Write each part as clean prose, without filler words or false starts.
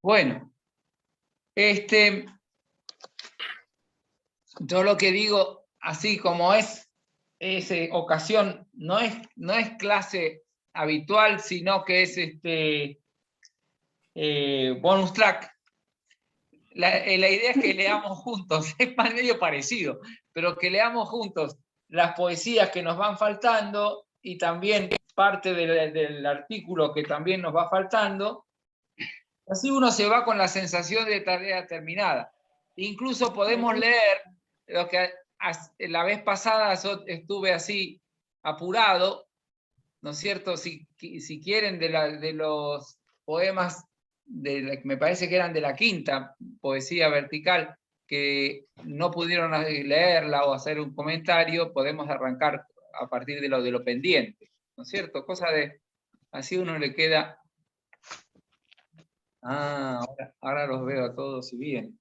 Bueno, yo lo que digo, así como es ocasión, no es clase habitual, sino que es bonus track. La idea es que leamos juntos, es medio parecido, pero que leamos juntos las poesías que nos van faltando y también parte del artículo que también nos va faltando. Así uno se va con la sensación de tarea terminada. Incluso podemos leer lo que la vez pasada yo estuve así apurado, ¿no es cierto? Si quieren, de los poemas, me parece que eran de la quinta poesía vertical, que no pudieron leerla o hacer un comentario, podemos arrancar a partir de lo pendiente, ¿no es cierto? Cosa de, así uno le queda... Ah, ahora los veo a todos y bien.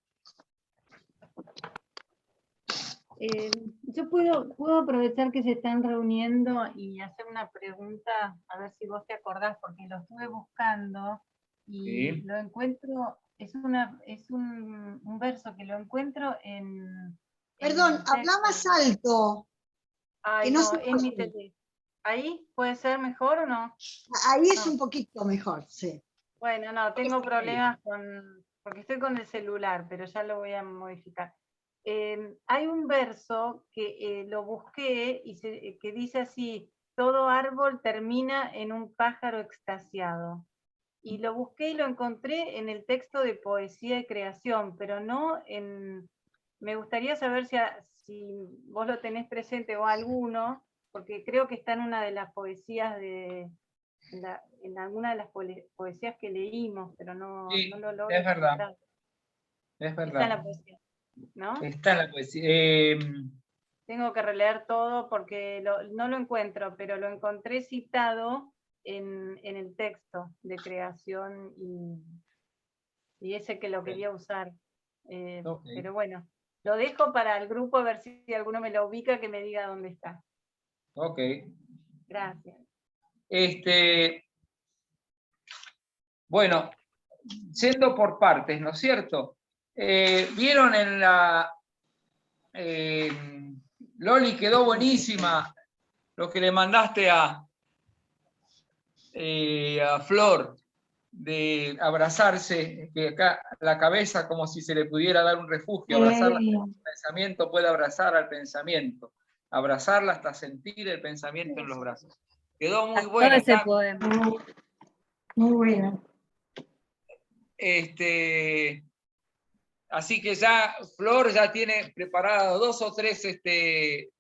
Yo puedo aprovechar que se están reuniendo y hacer una pregunta, a ver si vos te acordás, porque lo estuve buscando y Sí. lo encuentro, es un verso que lo encuentro en... Perdón, habla más alto. Ay, que no, no, en mi tele. ¿Ahí puede ser mejor o no? Ahí es no. Un poquito mejor, sí. Bueno, no, tengo problemas porque estoy con el celular, pero ya lo voy a modificar. Hay un verso que lo busqué y que dice así: todo árbol termina en un pájaro extasiado. Y lo busqué y lo encontré en el texto de Poesía y Creación, pero no en... Me gustaría saber si vos lo tenés presente o alguno, porque creo que está en una de las poesías en alguna de las poesías que leímos, pero no, Sí, no lo logro es verdad. encontrar. Es verdad. Está en la poesía, ¿no? Está en la poesía. Tengo que releer todo porque no lo encuentro, pero lo encontré citado en el texto de creación y ese que lo quería usar. Okay. Pero bueno, lo dejo para el grupo a ver si alguno me lo ubica, que me diga dónde está. Ok. Gracias. Bueno, yendo por partes, ¿no es cierto? Vieron en la... Loli, quedó buenísima lo que le mandaste a Flor, de abrazarse, que acá la cabeza como si se le pudiera dar un refugio, abrazarla hasta el pensamiento puede abrazar al pensamiento, abrazarla hasta sentir el pensamiento en los brazos. Quedó muy buena. Todo ese poema. Muy bueno. Así que ya Flor ya tiene preparadas 2 o 3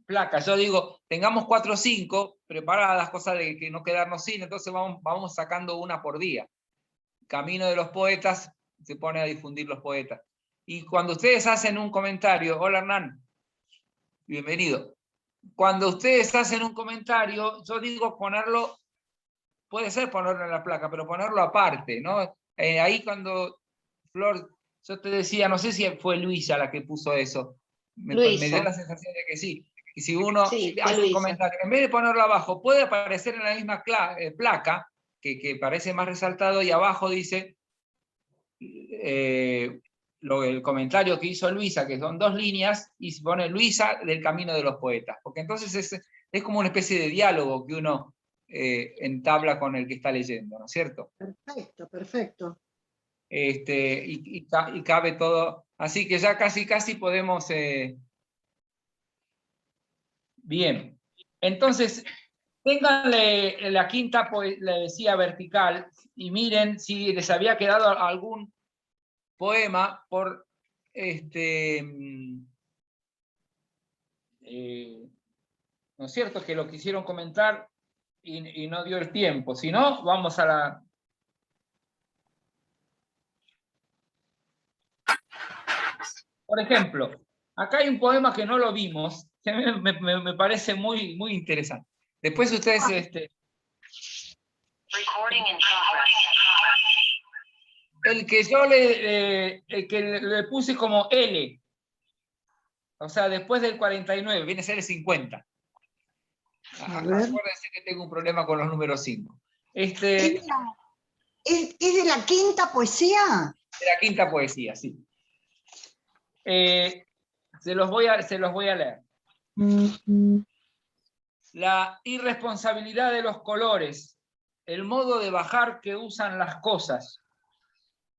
placas. Yo digo, tengamos 4 o 5 preparadas, cosa de que no quedarnos sin, entonces vamos sacando una por día. Camino de los Poetas se pone a difundir los poetas. Y cuando ustedes hacen un comentario, hola Hernán, bienvenido. Cuando ustedes hacen un comentario, yo digo ponerlo, puede ser ponerlo en la placa, pero ponerlo aparte, ¿no? Ahí cuando Flor, yo te decía, no sé si fue Luisa la que puso eso, me dio la sensación de que sí. Y si uno hace un comentario, en vez de ponerlo abajo, puede aparecer en la misma placa, que parece más resaltado, y abajo dice el comentario que hizo Luisa, que son 2 líneas, y se pone Luisa del Camino de los Poetas, porque entonces es como una especie de diálogo que uno entabla con el que está leyendo, ¿no es cierto? Perfecto, perfecto. Y cabe todo, así que ya casi podemos... Bien, entonces, ténganle la quinta poesía vertical y miren si les había quedado algún poema por ¿no es cierto? Que lo quisieron comentar y no dio el tiempo. Si no, vamos a la... Por ejemplo, acá hay un poema que no lo vimos, que a mí me parece muy, muy interesante. Después ustedes... el que yo le puse como L, o sea, después del 49, viene a ser el 50. Acuérdense que tengo un problema con los números 5. ¿Es de la quinta poesía? De la quinta poesía, sí. Se los voy a leer. La irresponsabilidad de los colores, el modo de bajar que usan las cosas,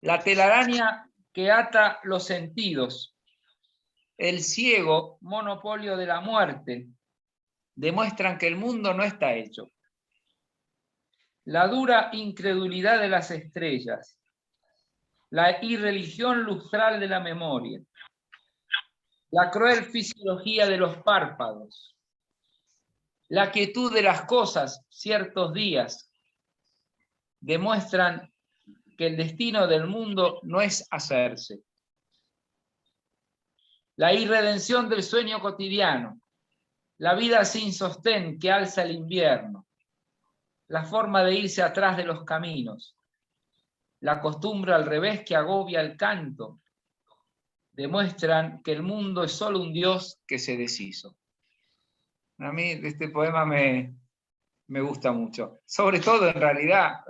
la telaraña que ata los sentidos, el ciego monopolio de la muerte, demuestran que el mundo no está hecho. La dura incredulidad de las estrellas, la irreligión lustral de la memoria, la cruel fisiología de los párpados, la quietud de las cosas ciertos días, demuestran que el destino del mundo no es hacerse. La irredención del sueño cotidiano, la vida sin sostén que alza el invierno, la forma de irse atrás de los caminos, la costumbre al revés que agobia el canto, demuestran que el mundo es solo un Dios que se deshizo. A mí este poema me gusta mucho. Sobre todo, en realidad,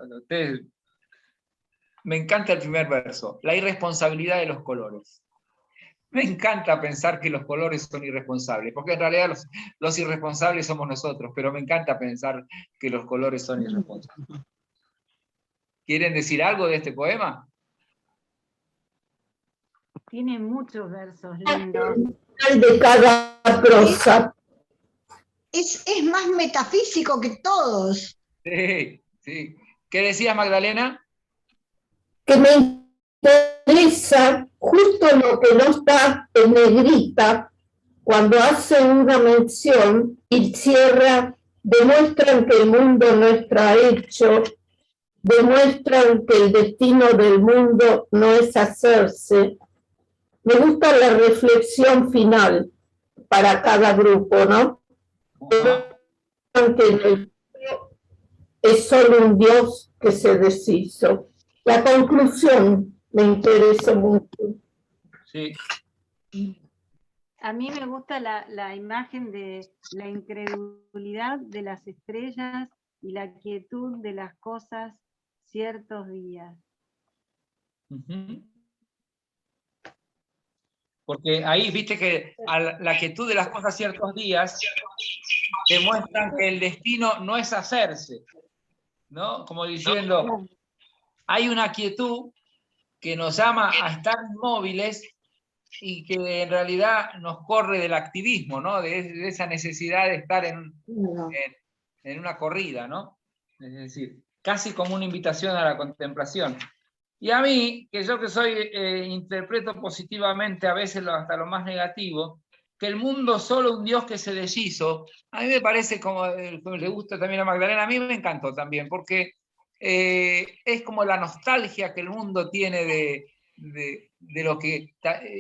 me encanta el primer verso, la irresponsabilidad de los colores. Me encanta pensar que los colores son irresponsables, porque en realidad los irresponsables somos nosotros, pero me encanta pensar que los colores son irresponsables. ¿Quieren decir algo de este poema? Tiene muchos versos lindos. De cada prosa. Es más metafísico que todos. Sí, sí. ¿Qué decías, Magdalena? Que me interesa justo lo que no está en negrita cuando hace una mención y cierra, demuestran que el mundo no está hecho, demuestran que el destino del mundo no es hacerse. Me gusta la reflexión final para cada grupo, ¿no? Que es solo un Dios que se deshizo. La conclusión me interesa mucho. Sí. A mí me gusta la imagen de la incredulidad de las estrellas y la quietud de las cosas ciertos días. Porque ahí viste que a la quietud de las cosas ciertos días demuestran que el destino no es hacerse, ¿no? Como diciendo, hay una quietud que nos llama a estar inmóviles y que en realidad nos corre del activismo, ¿no? De esa necesidad de estar en una corrida, ¿no? Es decir, casi como una invitación a la contemplación. Y a mí, que yo que soy, interpreto positivamente a veces hasta lo más negativo, que el mundo solo un Dios que se deshizo, a mí me parece como le gusta también a Magdalena, a mí me encantó también, porque es como la nostalgia que el mundo tiene de lo que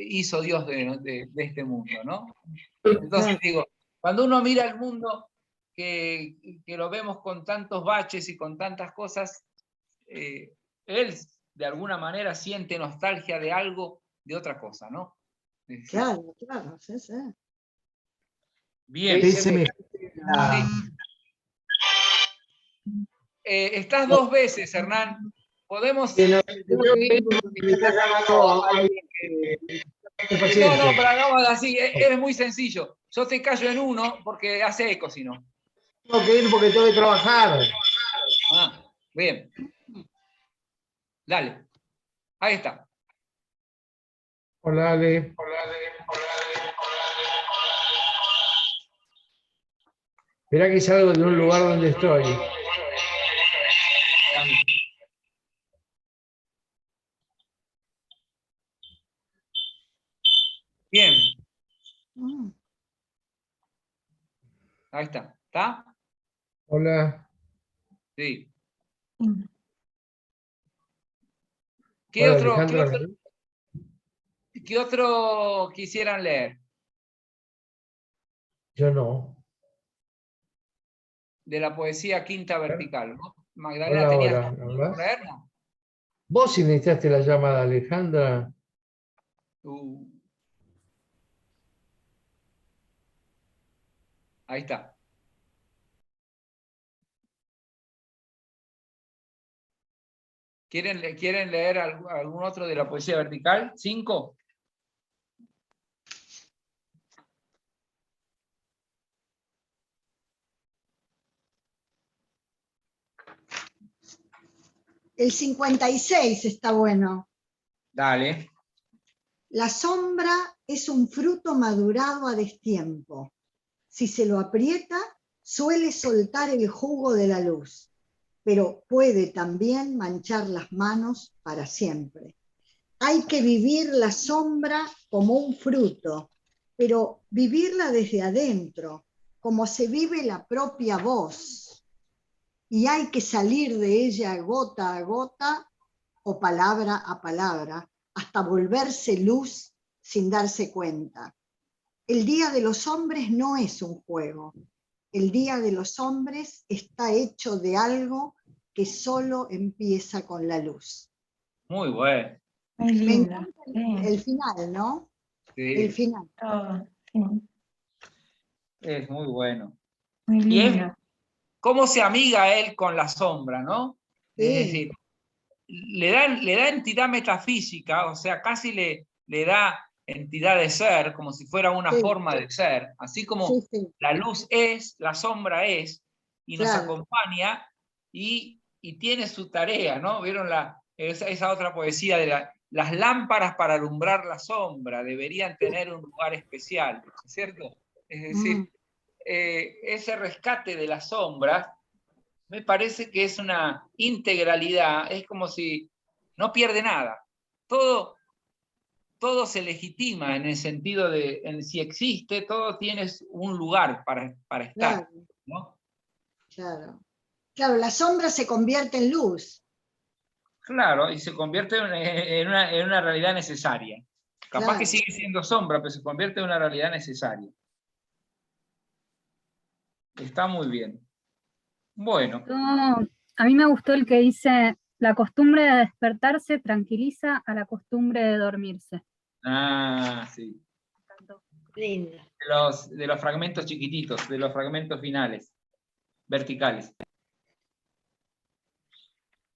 hizo Dios de este mundo, ¿no? Entonces digo, cuando uno mira el mundo, que lo vemos con tantos baches y con tantas cosas, él de alguna manera siente nostalgia de algo, de otra cosa, ¿no? Claro, claro, sí, sí. Bien. Sí. Estás dos veces, Hernán. Podemos... Que no, me está llamando alguien que... No, pero hagamos así, es muy sencillo. Yo te callo en uno porque hace eco, si no. Tengo que ir porque tengo que trabajar. Ah, bien. Dale. Ahí está. Hola, Ale. Mirá que salgo de un lugar donde estoy. Bien. Ahí está. ¿Está? Hola. Sí. Hola, Alejandra. ¿Qué otro quisieran leer? Yo no. De la poesía quinta vertical, ¿no? Magdalena, Hola, ¿tenías hola. que leer, no? Vos iniciaste la llamada, Alejandra. Ahí está. ¿Quieren leer algún otro de la poesía vertical? ¿5? El 56 está bueno. Dale. La sombra es un fruto madurado a destiempo. Si se lo aprieta, suele soltar el jugo de la luz, pero puede también manchar las manos para siempre. Hay que vivir la sombra como un fruto, pero vivirla desde adentro, como se vive la propia voz. Y hay que salir de ella gota a gota o palabra a palabra, hasta volverse luz sin darse cuenta. El Día de los Hombres no es un juego. El Día de los Hombres está hecho de algo que solo empieza con la luz. Muy bueno. Muy Me lindo. encanta Sí, el final, ¿no? Sí, El final. todo. Sí, es muy bueno. muy Y es lindo. cómo se amiga él con la sombra, ¿no? Es Sí, decir, le da entidad metafísica, o sea, casi le da entidad de ser, como si fuera una sí, forma de ser, así como sí, sí, la luz es, la sombra es, y nos claro. acompaña y tiene su tarea, ¿no? ¿Vieron esa otra poesía de las lámparas para alumbrar la sombra deberían tener un lugar especial, ¿no es cierto? Es decir, ese rescate de las sombras me parece que es una integralidad, es como si no pierde nada. Todo se legitima en el sentido de, si existe, todo tiene un lugar para estar, Claro, ¿no? claro. Claro, la sombra se convierte en luz. Claro, y se convierte en una realidad necesaria. Capaz que Claro. sigue siendo sombra, pero se convierte en una realidad necesaria. Está muy bien. Bueno, A mí me gustó el que dice, la costumbre de despertarse tranquiliza a la costumbre de dormirse. sí. Lindo. De los fragmentos chiquititos, de los fragmentos finales, verticales.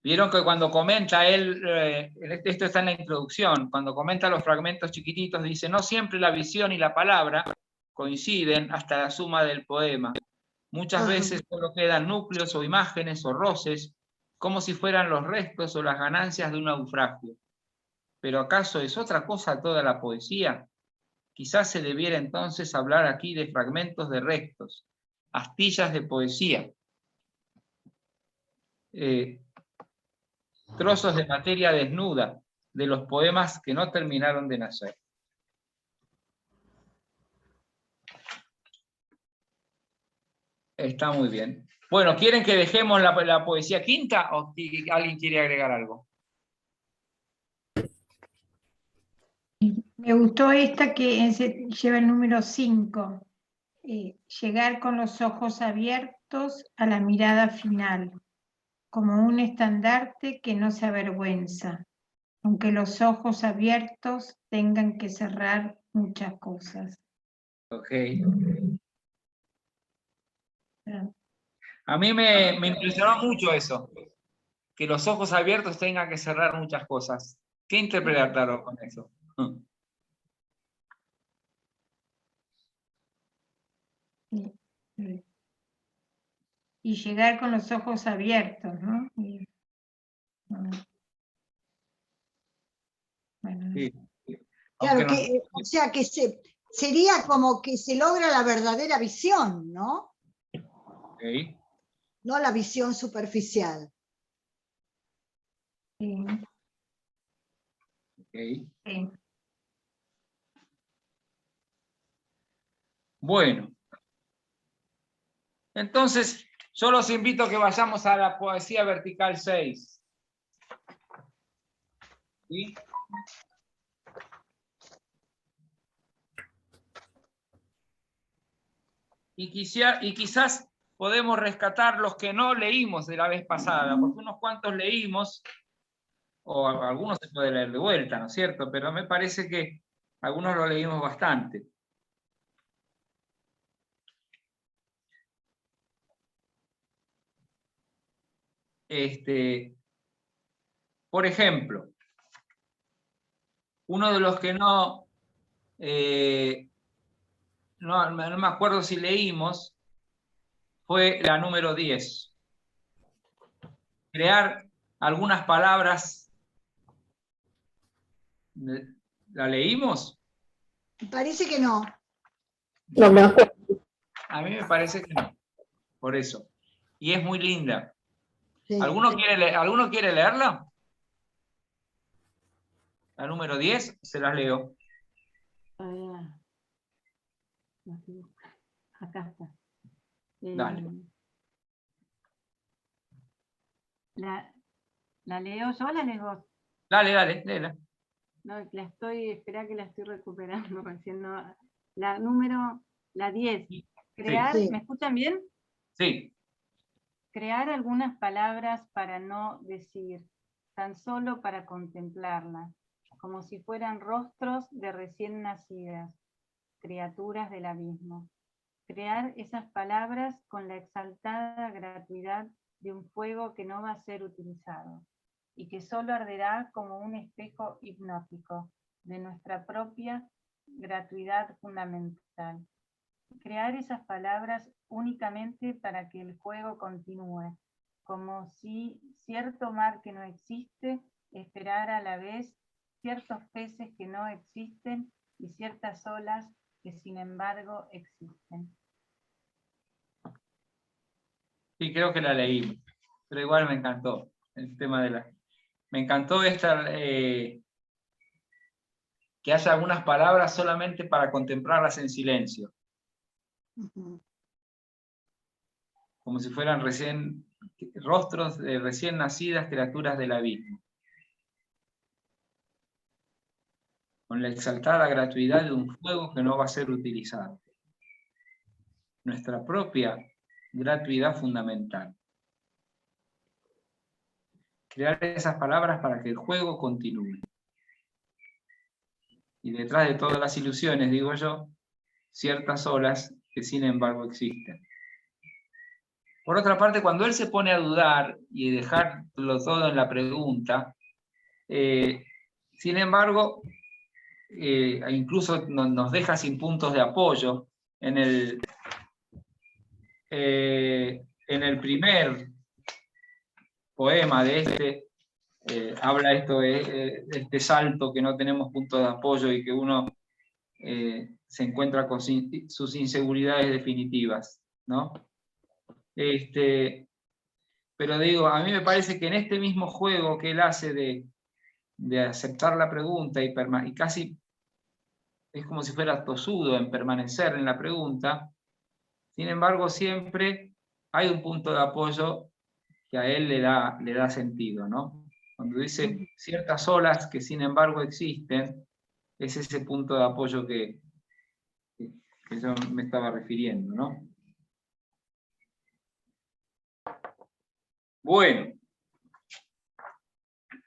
Vieron que cuando comenta él, esto está en la introducción, cuando comenta los fragmentos chiquititos, dice, no siempre la visión y la palabra coinciden hasta la suma del poema. Muchas Ajá. veces solo quedan núcleos o imágenes o roces, como si fueran los restos o las ganancias de un naufragio. ¿Pero acaso es otra cosa toda la poesía? Quizás se debiera entonces hablar aquí de fragmentos de restos, astillas de poesía, trozos de materia desnuda de los poemas que no terminaron de nacer. Está muy bien. Bueno, ¿quieren que dejemos la poesía quinta o alguien quiere agregar algo? Me gustó esta que lleva el número 5. Llegar con los ojos abiertos a la mirada final, como un estandarte que no se avergüenza, aunque los ojos abiertos tengan que cerrar muchas cosas. Ok. A mí me impresionó mucho eso, que los ojos abiertos tengan que cerrar muchas cosas. ¿Qué interpretaron con eso? Y llegar con los ojos abiertos, ¿no? Bueno, Sí. Claro, Aunque o sea que sería como que se logra la verdadera visión, ¿no? okay. No la visión superficial. sí, Okay. sí. Bueno, entonces yo los invito a que vayamos a la poesía vertical 6. ¿Sí? Y quizás podemos rescatar los que no leímos de la vez pasada, porque unos cuantos leímos, o algunos se puede leer de vuelta, ¿no es cierto? Pero me parece que algunos lo leímos bastante. Por ejemplo, uno de los que no me acuerdo si leímos, fue la número 10. Crear algunas palabras. ¿La leímos? Parece que no. No me acuerdo. A mí me parece que no. Por eso. Y es muy linda. Sí. ¿Alguno quiere leerla? La número 10, se las leo. Acá está. Dale. ¿La leo yo o la lees vos? Dale, léela. No, espera que la estoy recuperando recién. No, la 10. Crear, Sí. ¿me escuchan bien? Sí. Crear algunas palabras para no decir, tan solo para contemplarlas, como si fueran rostros de recién nacidas, criaturas del abismo. Crear esas palabras con la exaltada gratuidad de un fuego que no va a ser utilizado y que solo arderá como un espejo hipnótico de nuestra propia gratuidad fundamental. Crear esas palabras únicamente para que el juego continúe, como si cierto mar que no existe esperara a la vez ciertos peces que no existen y ciertas olas que sin embargo existen. Sí, creo que la leí, pero igual me encantó el tema de la... Me encantó que haya algunas palabras solamente para contemplarlas en silencio, Ujú. como si fueran rostros de recién nacidas criaturas del abismo, con la exaltada gratuidad de un fuego que no va a ser utilizado. Nuestra propia gratuidad fundamental. Crear esas palabras para que el juego continúe. Y detrás de todas las ilusiones, digo yo, ciertas olas que sin embargo existen. Por otra parte, cuando él se pone a dudar y dejarlo todo en la pregunta, sin embargo, incluso nos deja sin puntos de apoyo. En el primer poema de habla esto de este salto que no tenemos puntos de apoyo y que uno se encuentra con sus inseguridades definitivas, ¿no? Pero digo, a mí me parece que en este mismo juego que él hace de aceptar la pregunta y casi es como si fuera tosudo en permanecer en la pregunta, sin embargo siempre hay un punto de apoyo que a él le da sentido, ¿no? Cuando dice ciertas olas que sin embargo existen, es ese punto de apoyo que yo me estaba refiriendo, ¿no? Bueno,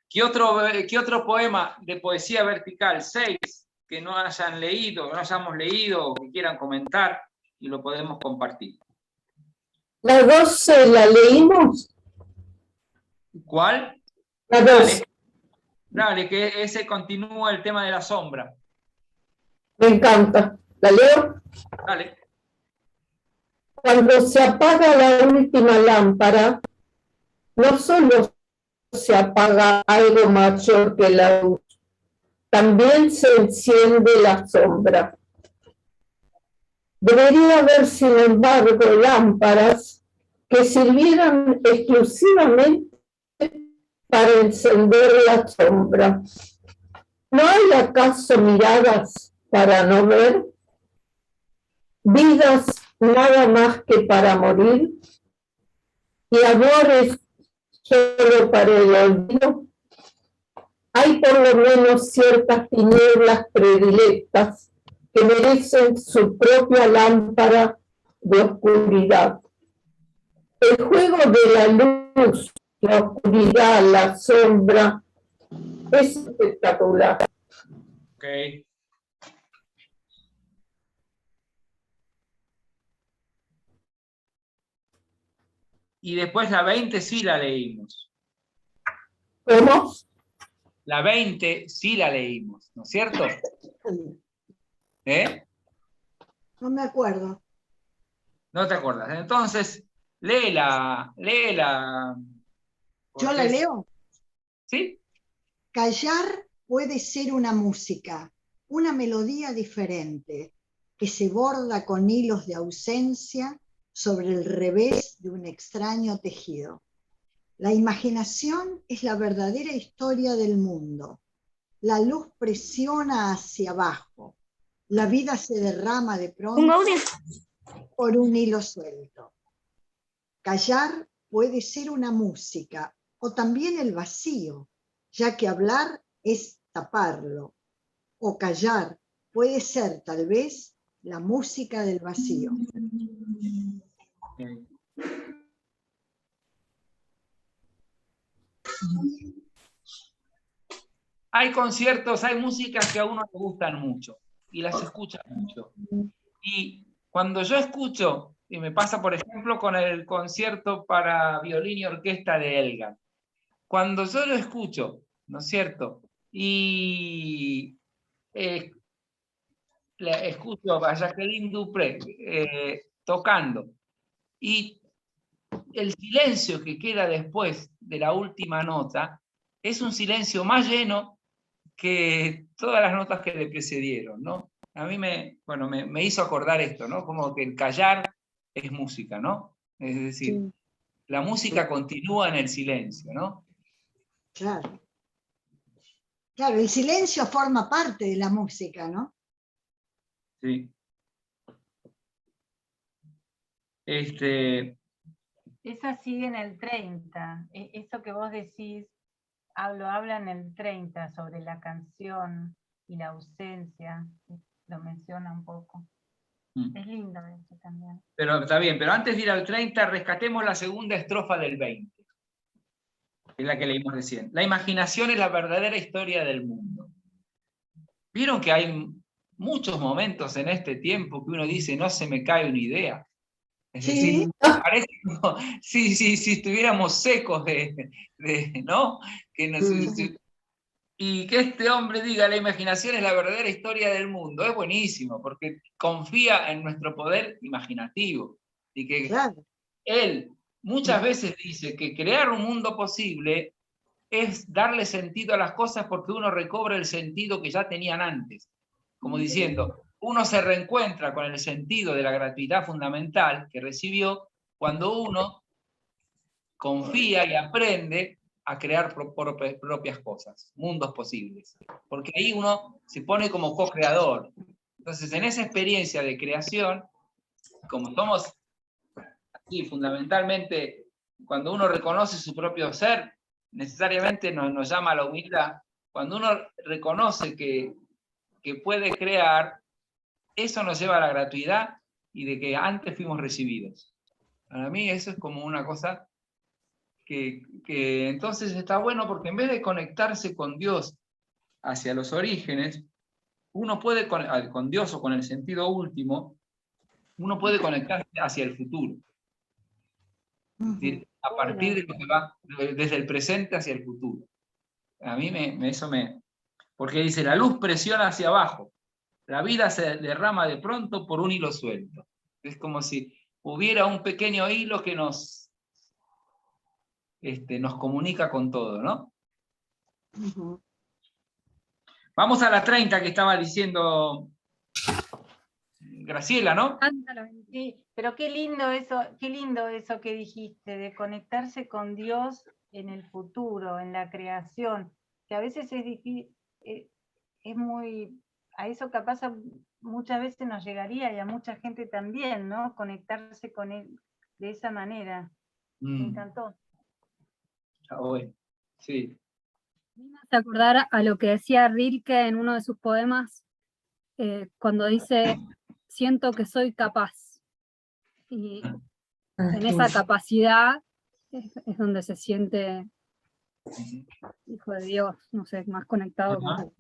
¿qué otro poema de poesía vertical? 6, que no hayan leído, que no hayamos leído o que quieran comentar y lo podemos compartir. La 12 la leímos. ¿Cuál? La 12. Dale, que ese continúa el tema de la sombra. Me encanta. ¿La leo? Dale. Cuando se apaga la última lámpara, no solo se apaga algo mayor que la luz, también se enciende la sombra. Debería haber, sin embargo, lámparas que sirvieran exclusivamente para encender la sombra. ¿No hay acaso miradas para no ver? ¿Vidas nada más que para morir? ¿Y amores solo para el olvido? Hay por lo menos ciertas tinieblas predilectas que merecen su propia lámpara de oscuridad. El juego de la luz, la oscuridad, la sombra, es espectacular. Ok. Y después la 20 sí la leímos. ¿Cómo? La 20 sí la leímos, ¿no es cierto? ¿Eh? No me acuerdo. No te acuerdas. Entonces, léela. ¿Yo la leo? ¿Sí? Callar puede ser una música, una melodía diferente, que se borda con hilos de ausencia sobre el revés de un extraño tejido. La imaginación es la verdadera historia del mundo. La luz presiona hacia abajo. La vida se derrama de pronto por un hilo suelto. Callar puede ser una música o también el vacío, ya que hablar es taparlo. O callar puede ser tal vez la música del vacío. Hay conciertos, hay músicas que a uno le gustan mucho y las escucha mucho. Y cuando yo escucho, y me pasa por ejemplo con el concierto para violín y orquesta de Elgar, cuando yo lo escucho, ¿no es cierto? Y escucho a Jacqueline Dupré tocando, y el silencio que queda después de la última nota es un silencio más lleno que todas las notas que le precedieron, ¿no? A mí me hizo acordar esto, ¿no? Como que el callar es música, ¿no? Es decir, sí, la música continúa en el silencio, ¿no? Claro. Claro, el silencio forma parte de la música, ¿no? Sí. Esa sigue en el 30. Eso que vos decís, lo habla en el 30 sobre la canción y la ausencia. Lo menciona un poco. Es lindo eso también. Pero está bien, pero antes de ir al 30, rescatemos la segunda estrofa del 20. Es la que leímos recién. La imaginación es la verdadera historia del mundo. ¿Vieron que hay muchos momentos en este tiempo que uno dice, no se me cae una idea? Es decir, parece como si estuviéramos secos ¿no? Y que este hombre diga, la imaginación es la verdadera historia del mundo, es buenísimo, porque confía en nuestro poder imaginativo. Y que claro, él muchas veces dice que crear un mundo posible es darle sentido a las cosas porque uno recobra el sentido que ya tenían antes. Como diciendo, uno se reencuentra con el sentido de la gratuidad fundamental que recibió cuando uno confía y aprende a crear propias cosas, mundos posibles. Porque ahí uno se pone como co-creador. Entonces, en esa experiencia de creación, como somos aquí fundamentalmente, cuando uno reconoce su propio ser, necesariamente nos llama a la humildad. Cuando uno reconoce que puede crear, eso nos lleva a la gratuidad y de que antes fuimos recibidos. Para mí eso es como una cosa que entonces está bueno, porque en vez de conectarse con Dios hacia los orígenes, uno puede, con Dios o con el sentido último, uno puede conectarse hacia el futuro. Es decir, a partir de lo que va desde el presente hacia el futuro. A mí porque dice, la luz presiona hacia abajo, la vida se derrama de pronto por un hilo suelto. Es como si hubiera un pequeño hilo que nos comunica con todo, ¿no? Vamos a la 30 que estaba diciendo Graciela, ¿no? Sí, pero qué lindo eso que dijiste, de conectarse con Dios en el futuro, en la creación, que a veces es difícil, es muy, a eso capaz muchas veces nos llegaría y a mucha gente también, ¿no? Conectarse con Él de esa manera. Me encantó. Bueno, sí. Me hace acordar a lo que decía Rilke en uno de sus poemas, cuando dice, siento que soy capaz. Y en esa capacidad es donde se siente hijo de Dios, no sé, más conectado con Él.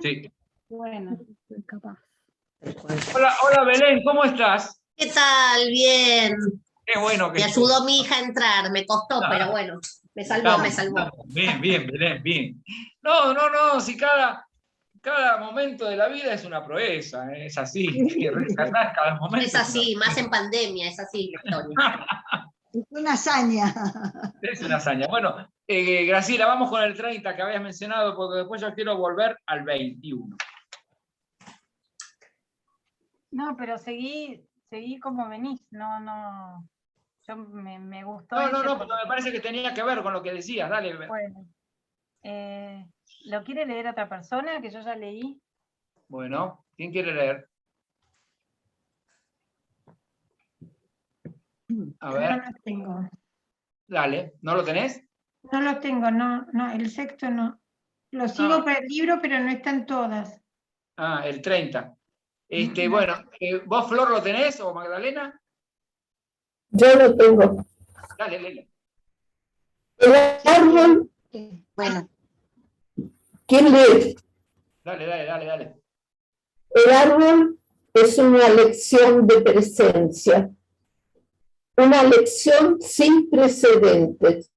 Sí. Bueno. soy capaz. Hola Belén, ¿cómo estás? ¿Qué tal? Bien. Qué bueno que Me ayudó mi hija a entrar, me costó, pero bueno. Me salvó, me salvó. Bien, bien, bien, bien. No, si cada momento de la vida es una proeza, es así, rescatar cada momento. Es así, más en pandemia, es así la historia. Es una hazaña. Es una hazaña. Bueno, Graciela, vamos con el 30 que habías mencionado, porque después yo quiero volver al 21. No, pero seguí como venís, no. Yo me gustó. No, porque me parece que tenía que ver con lo que decías, dale. Bueno, ¿lo quiere leer otra persona? Que yo ya leí. Bueno, ¿quién quiere leer? A ver. No lo tengo. Dale, ¿no lo tenés? No lo tengo, no, el sexto no. Lo sigo para el libro, pero no están todas. Ah, el 30. No. Bueno, ¿vos, Flor, lo tenés o Magdalena? Yo lo tengo. Dale, Lela. El árbol, Bueno, ¿quién lee? Dale. El árbol es una lección de presencia, una lección sin precedentes,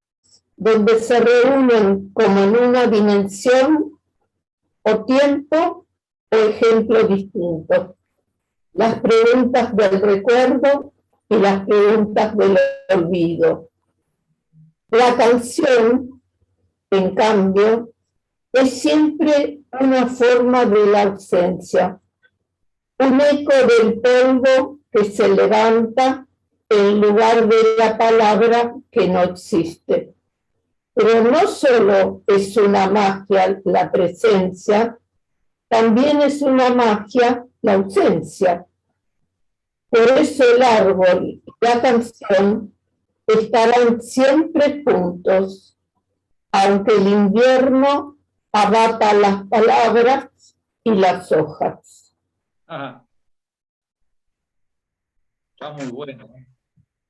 donde se reúnen como en una dimensión o tiempo o ejemplo distinto. Las preguntas del recuerdo y las preguntas del olvido. La canción, en cambio, es siempre una forma de la ausencia, un eco del polvo que se levanta en lugar de la palabra que no existe. Pero no solo es una magia la presencia, también es una magia la ausencia. Por eso el árbol y la canción estarán siempre juntos, aunque el invierno abata las palabras y las hojas. Ajá. Está muy bueno.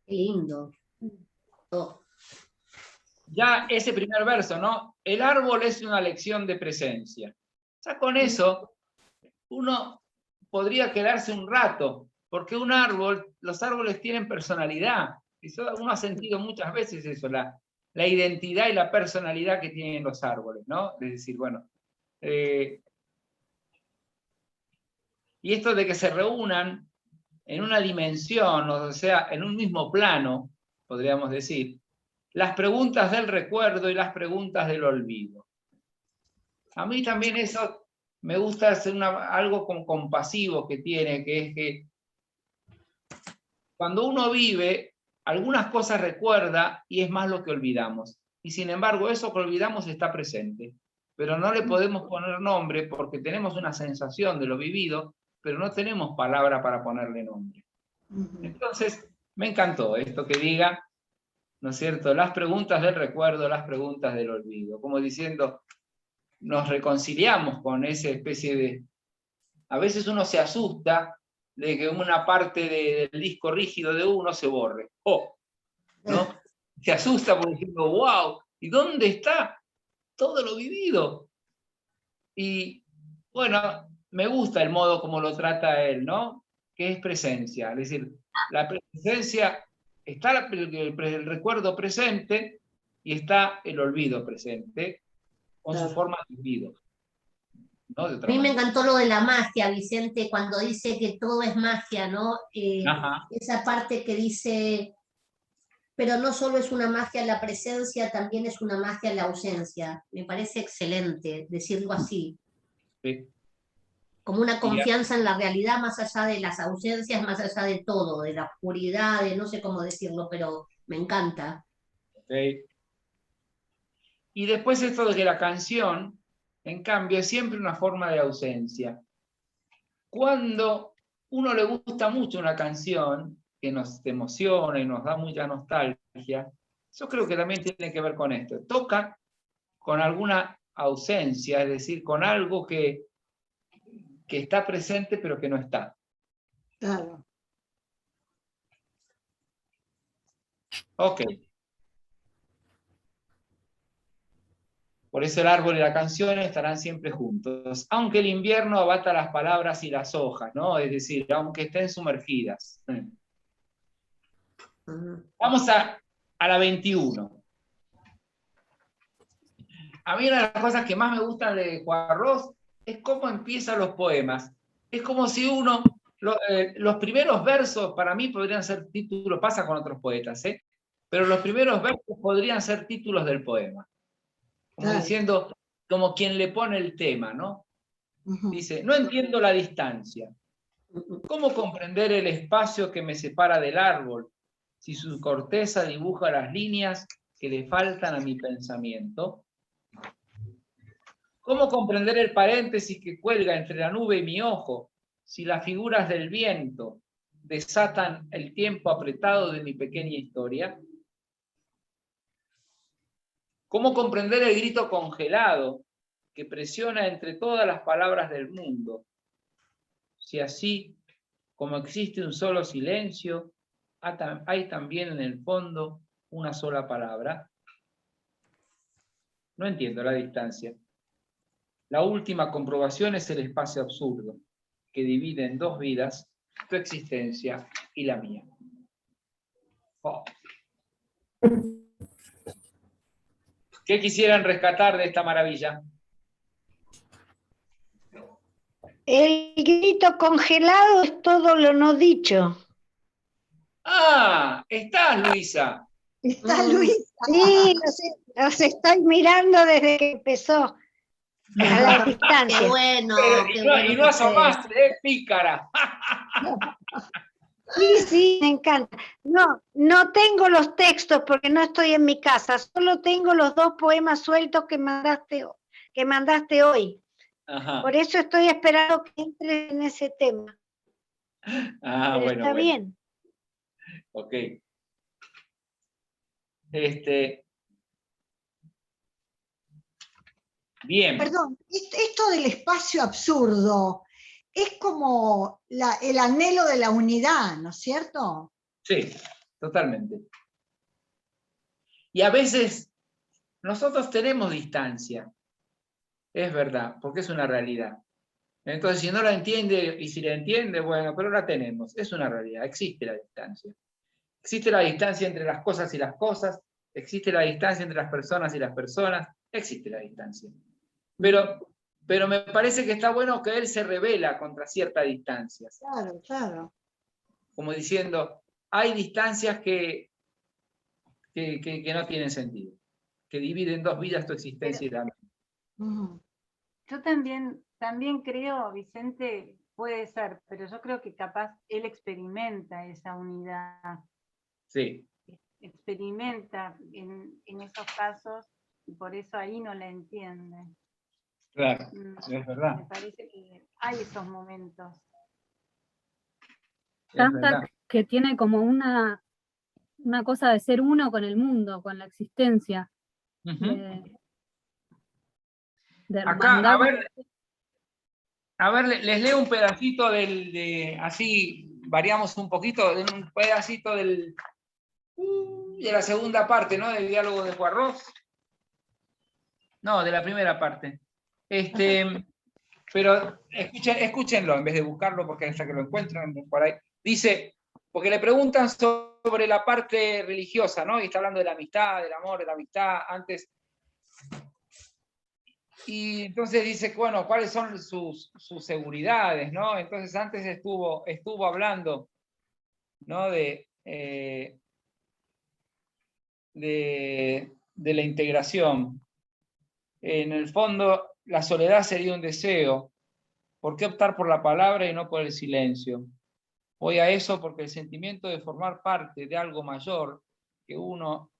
Qué lindo. Ya ese primer verso, ¿no? El árbol es una lección de presencia. Ya con eso, uno podría quedarse un rato, porque los árboles tienen personalidad. Uno ha sentido muchas veces eso, la identidad y la personalidad que tienen los árboles, ¿no? Es decir, bueno, y esto de que se reúnan en una dimensión, o sea, en un mismo plano, podríamos decir, las preguntas del recuerdo y las preguntas del olvido. A mí también eso me gusta hacer algo compasivo que tiene, que es que cuando uno vive, algunas cosas recuerda y es más lo que olvidamos. Y sin embargo, eso que olvidamos está presente. Pero no le podemos poner nombre porque tenemos una sensación de lo vivido, pero no tenemos palabra para ponerle nombre. Entonces, me encantó esto que diga, ¿no es cierto? Las preguntas del recuerdo, las preguntas del olvido. Como diciendo, nos reconciliamos con esa especie de... A veces uno se asusta de que una parte del disco rígido de uno se borre. ¿No? Se asusta por diciendo, wow, ¿y dónde está todo lo vivido? Y bueno, me gusta el modo como lo trata él, ¿no? Que es presencia. Es decir, la presencia, está el recuerdo presente y está el olvido presente con su forma de olvido. ¿No? A mí me encantó lo de la magia, Vicente, cuando dice que todo es magia, ¿no? Esa parte que dice, pero no solo es una magia la presencia, también es una magia la ausencia. Me parece excelente decirlo así. Sí. Como una confianza en la realidad más allá de las ausencias, más allá de todo, de la oscuridad, de no sé cómo decirlo, pero me encanta. Okay. Y después esto de que la canción, en cambio, es siempre una forma de ausencia. Cuando uno le gusta mucho una canción, que nos emociona y nos da mucha nostalgia, yo creo que también tiene que ver con esto. Toca con alguna ausencia, es decir, con algo que está presente pero que no está. Claro. Ok. Por eso el árbol y la canción estarán siempre juntos, aunque el invierno abata las palabras y las hojas, ¿no? Es decir, aunque estén sumergidas. Vamos a la 21. A mí una de las cosas que más me gustan de Juan Ros es cómo empiezan los poemas. Es como si uno, los primeros versos para mí podrían ser títulos, pasa con otros poetas, pero los primeros versos podrían ser títulos del poema. Como diciendo, como quien le pone el tema, ¿no? Dice, no entiendo la distancia. ¿Cómo comprender el espacio que me separa del árbol si su corteza dibuja las líneas que le faltan a mi pensamiento? ¿Cómo comprender el paréntesis que cuelga entre la nube y mi ojo si las figuras del viento desatan el tiempo apretado de mi pequeña historia? ¿Cómo comprender el grito congelado que presiona entre todas las palabras del mundo? Si así como existe un solo silencio, hay también en el fondo una sola palabra. No entiendo la distancia. La última comprobación es el espacio absurdo, que divide en dos vidas, tu existencia y la mía. Oh. ¿Qué quisieran rescatar de esta maravilla? El grito congelado es todo lo no dicho. ¡Ah! ¿Estás, Luisa? Está Luisa. Sí, los estoy mirando desde que empezó. A la distancia. Qué bueno. Y no asomaste, pícara. Sí, me encanta. No tengo los textos porque no estoy en mi casa, solo tengo los 2 poemas sueltos que mandaste hoy. Ajá. Por eso estoy esperando que entre en ese tema. Ah, pero bueno, está bueno. bien. Ok. Bien. Perdón, esto del espacio absurdo es como el anhelo de la unidad, ¿no es cierto? Sí, totalmente. Y a veces nosotros tenemos distancia, es verdad, porque es una realidad. Entonces, si no la entiende, y si la entiende, bueno, pero la tenemos, es una realidad, existe la distancia. Existe la distancia entre las cosas y las cosas, existe la distancia entre las personas y las personas, existe la distancia. Pero me parece que está bueno que él se revela contra ciertas distancias. Claro, claro. Como diciendo, hay distancias que no tienen sentido, que dividen dos vidas tu existencia y la mía. Yo también creo, Vicente, puede ser, pero yo creo que capaz él experimenta esa unidad. Sí. Experimenta en esos casos y por eso ahí no la entiende. Claro, es verdad. Me parece que hay esos momentos. Tanta que tiene como una cosa de ser uno con el mundo, con la existencia. De acá, a ver, les leo un pedacito así variamos un poquito, un pedacito de la segunda parte, ¿no? Del diálogo de Juan Ros. No, de la primera parte. Pero escúchenlo en vez de buscarlo, porque hasta que lo encuentran por ahí. Dice, porque le preguntan sobre la parte religiosa, ¿no? Y está hablando de la amistad, del amor, de la amistad, antes. Y entonces dice, bueno, ¿cuáles son sus seguridades, ¿no? Entonces antes estuvo hablando, ¿no? De la integración. En el fondo, la soledad sería un deseo. ¿Por qué optar por la palabra y no por el silencio? Voy a eso porque el sentimiento de formar parte de algo mayor que uno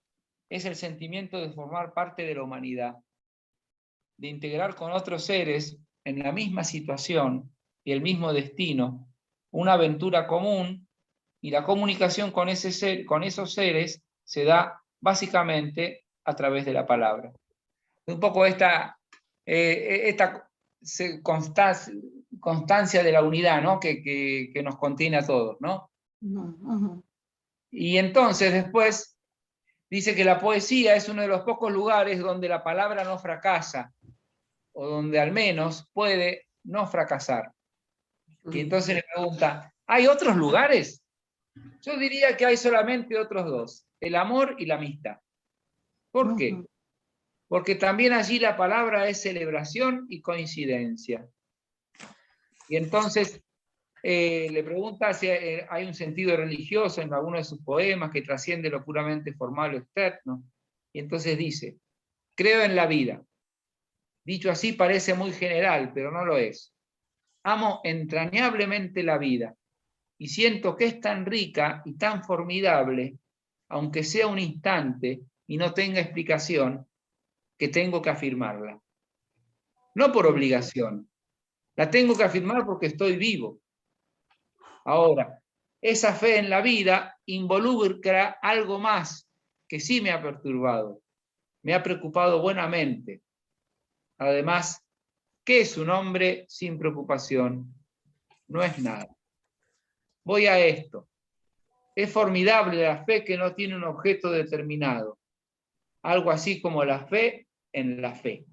es el sentimiento de formar parte de la humanidad, de integrar con otros seres en la misma situación y el mismo destino, una aventura común, y la comunicación con esos seres se da básicamente a través de la palabra. Un poco esta constancia de la unidad, ¿no? que nos contiene a todos, ¿no? Y entonces después dice que la poesía es uno de los pocos lugares donde la palabra no fracasa, o donde al menos puede no fracasar. Y entonces le pregunta, ¿hay otros lugares? Yo diría que hay solamente otros dos, el amor y la amistad. ¿Por qué? porque también allí la palabra es celebración y coincidencia. Y entonces le pregunta si hay un sentido religioso en alguno de sus poemas que trasciende lo puramente formal o externo. Y entonces dice, creo en la vida. Dicho así parece muy general, pero no lo es. Amo entrañablemente la vida y siento que es tan rica y tan formidable, aunque sea un instante y no tenga explicación, que tengo que afirmarla. No por obligación, la tengo que afirmar porque estoy vivo. Ahora, esa fe en la vida involucra algo más que sí me ha perturbado, me ha preocupado buenamente. Además, ¿qué es un hombre sin preocupación? No es nada. Voy a esto. Es formidable la fe que no tiene un objeto determinado, algo así como la fe en la fe.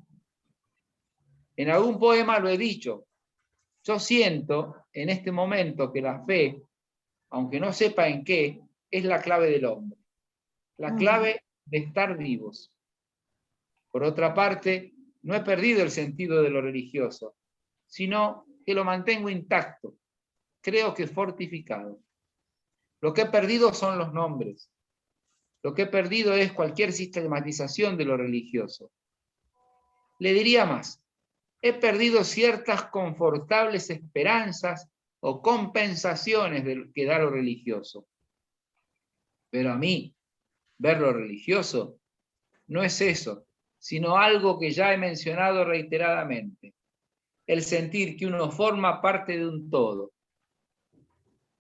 En algún poema lo he dicho, yo siento en este momento que la fe, aunque no sepa en qué, es la clave del hombre, la clave de estar vivos. Por otra parte, no he perdido el sentido de lo religioso, sino que lo mantengo intacto, creo que fortificado. Lo que he perdido son los nombres. Lo que he perdido es cualquier sistematización de lo religioso. Le diría más, he perdido ciertas confortables esperanzas o compensaciones de lo que da lo religioso. Pero a mí, ver lo religioso no es eso, sino algo que ya he mencionado reiteradamente, el sentir que uno forma parte de un todo.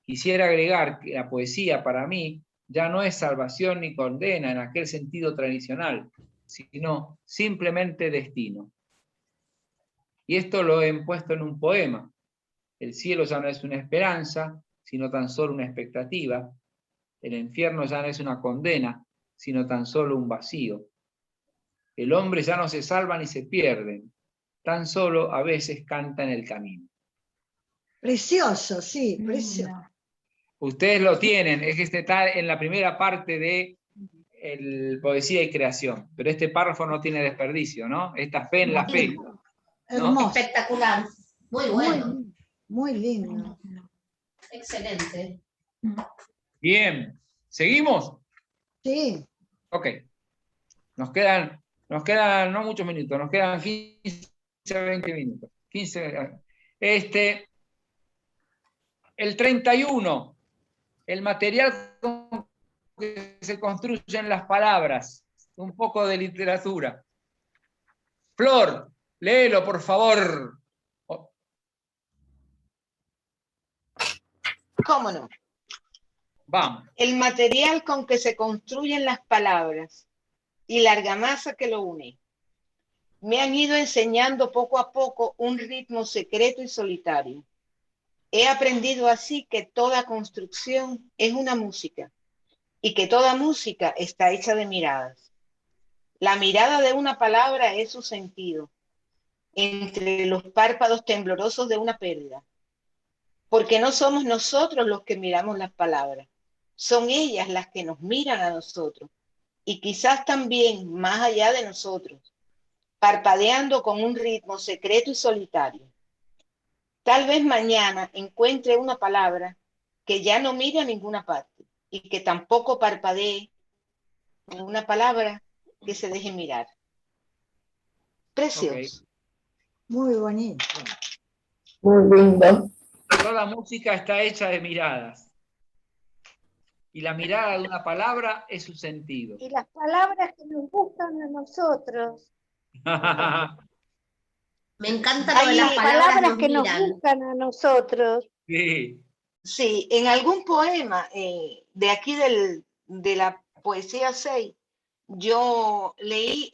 Quisiera agregar que la poesía para mí ya no es salvación ni condena en aquel sentido tradicional, sino simplemente destino. Y esto lo he puesto en un poema. El cielo ya no es una esperanza, sino tan solo una expectativa. El infierno ya no es una condena, sino tan solo un vacío. El hombre ya no se salva ni se pierde, tan solo a veces canta en el camino. Precioso, sí, precioso. Ustedes lo tienen, es que este está en la primera parte de poesía y creación, pero este párrafo no tiene desperdicio, ¿no? Esta fe en la fe. ¿No? Hermoso. Espectacular, muy bueno. Muy lindo. Excelente. Bien, ¿seguimos? Sí. Ok. Nos quedan no muchos minutos, nos quedan 15 a 20 minutos. 15, el 31, el material con que se construyen las palabras, un poco de literatura. Flor, léelo, por favor. ¿Cómo no? Vamos. El material con que se construyen las palabras y la argamasa que lo une me han ido enseñando poco a poco un ritmo secreto y solitario. He aprendido así que toda construcción es una música y que toda música está hecha de miradas. La mirada de una palabra es su sentido, entre los párpados temblorosos de una pérdida. Porque no somos nosotros los que miramos las palabras, son ellas las que nos miran a nosotros, y quizás también más allá de nosotros, parpadeando con un ritmo secreto y solitario. Tal vez mañana encuentre una palabra que ya no mire a ninguna parte y que tampoco parpadee, una palabra que se deje mirar. Precioso. Okay. Muy bonito. Muy lindo. Toda música está hecha de miradas. Y la mirada de una palabra es su sentido. Y las palabras que nos buscan a nosotros. Me encanta lo de las palabras nos que miran. nos buscan a nosotros. Sí. Sí, en algún poema de aquí de la poesía 6, yo leí